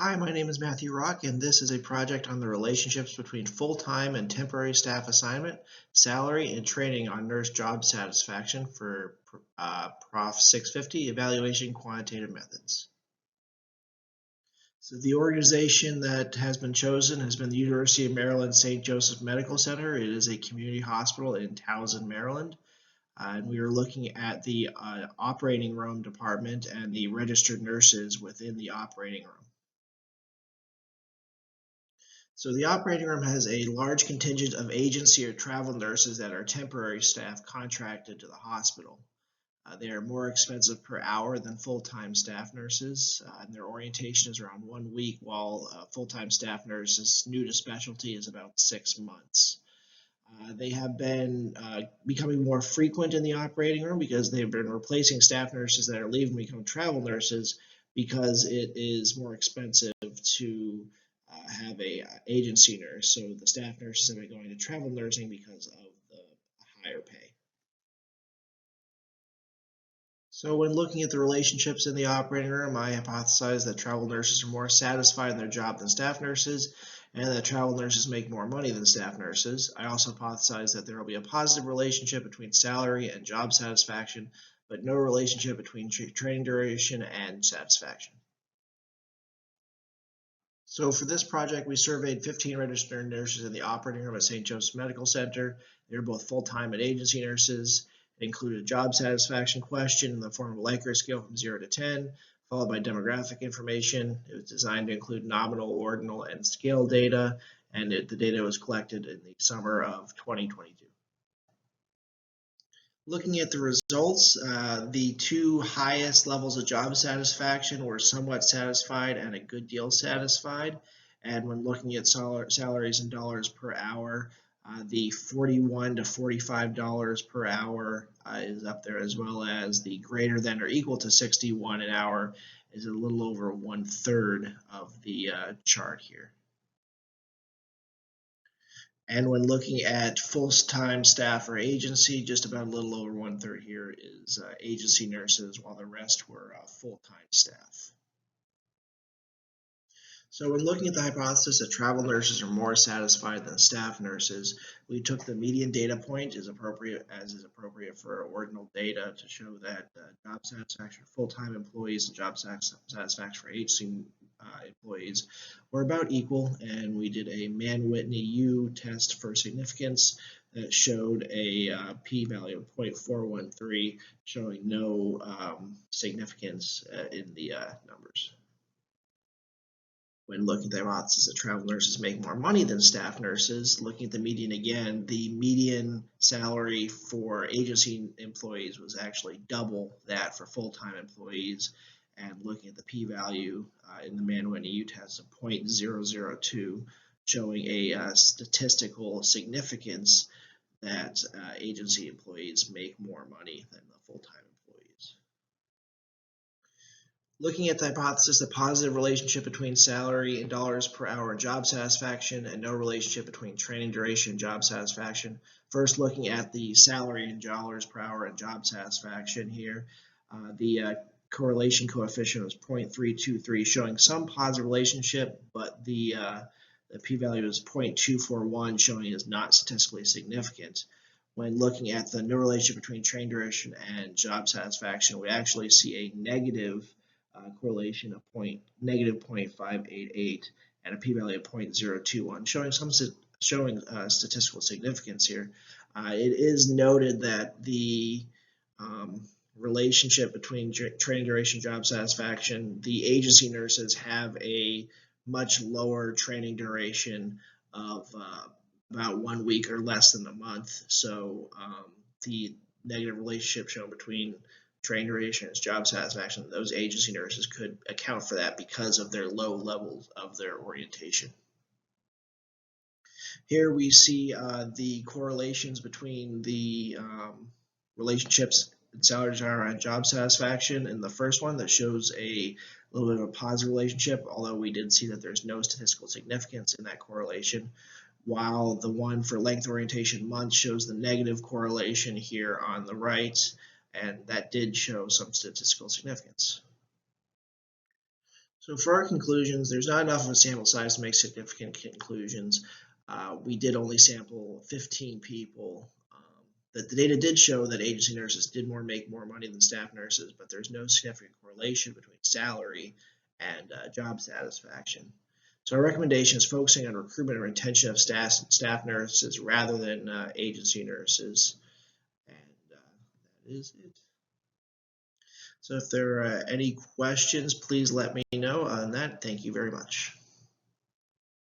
Hi, my name is Matthew Rock, and this is a project on the relationships between full-time and temporary staff assignment, salary, and training on nurse job satisfaction for PROF650 Evaluation Quantitative Methods. So the organization that has been chosen has been the University of Maryland St. Joseph Medical Center. It is a community hospital in Towson, Maryland. And we are looking at the operating room department and the registered nurses within the operating room. So the operating room has a large contingent of agency or travel nurses that are temporary staff contracted to the hospital. They are more expensive per hour than full-time staff nurses, and their orientation is around 1 week, while full-time staff nurses new to specialty is about 6 months. They have been becoming more frequent in the operating room because they've been replacing staff nurses that are leaving to become travel nurses because it is more expensive to have a agency nurse. So the staff nurses have been going to travel nursing because of the higher pay. So when looking at the relationships in the operating room, I hypothesize that travel nurses are more satisfied in their job than staff nurses, and that travel nurses make more money than staff nurses. I also hypothesize that there will be a positive relationship between salary and job satisfaction, but no relationship between training duration and satisfaction. So for this project, we surveyed 15 registered nurses in the operating room at St. Joseph's Medical Center. They were both full-time and agency nurses. It included a job satisfaction question in the form of a Likert scale from 0 to 10, followed by demographic information. It was designed to include nominal, ordinal, and scale data, and the data was collected in the summer of 2022. Looking at the results, the two highest levels of job satisfaction were somewhat satisfied and a good deal satisfied. And when looking at salaries in dollars per hour, the $41 to $45 per hour is up there, as well as the greater than or equal to 61 an hour is a little over 1/3 of the chart here. And when looking at full-time staff or agency, just about a little over 1/3 here is agency nurses, while the rest were full-time staff. So when looking at the hypothesis that travel nurses are more satisfied than staff nurses, we took the median data point as is appropriate for ordinal data to show that job satisfaction for full-time employees and job satisfaction for agency employees were about equal, and we did a Mann-Whitney U test for significance that showed a p-value of 0.413, showing no significance in the numbers. When looking at the hypothesis that travel nurses make more money than staff nurses, looking at the median again, the median salary for agency employees was actually double that for full-time employees. And looking at the p-value in the Mann-Whitney U test of 0.002, showing a statistical significance that agency employees make more money than the full-time employees. Looking at the hypothesis, the positive relationship between salary and dollars per hour and job satisfaction, and no relationship between training duration and job satisfaction. First, looking at the salary in dollars per hour and job satisfaction here, the correlation coefficient was 0.323, showing some positive relationship, but the p-value is 0.241, showing it is not statistically significant. When looking at the no relationship between training duration and job satisfaction, we actually see a negative correlation of negative 0.588 and a p-value of 0.021, showing statistical significance here. It is noted that the relationship between training duration, job satisfaction, the agency nurses have a much lower training duration of about 1 week or less than a month. So the negative relationship shown between training duration and job satisfaction, those agency nurses could account for that because of their low levels of their orientation. Here we see the correlations between the relationships in salary and job satisfaction. In the first one, that shows a little bit of a positive relationship, although we did see that there's no statistical significance in that correlation, while the one for length orientation month shows the negative correlation here on the right, and that did show some statistical significance. So for our conclusions, there's not enough of a sample size to make significant conclusions. We did only sample 15 people. That the data did show that agency nurses did make more money than staff nurses, but there's no significant correlation between salary and job satisfaction. So our recommendation is focusing on recruitment and retention of staff nurses rather than agency nurses. And that is it. So if there are any questions, please let me know on that. Thank you very much.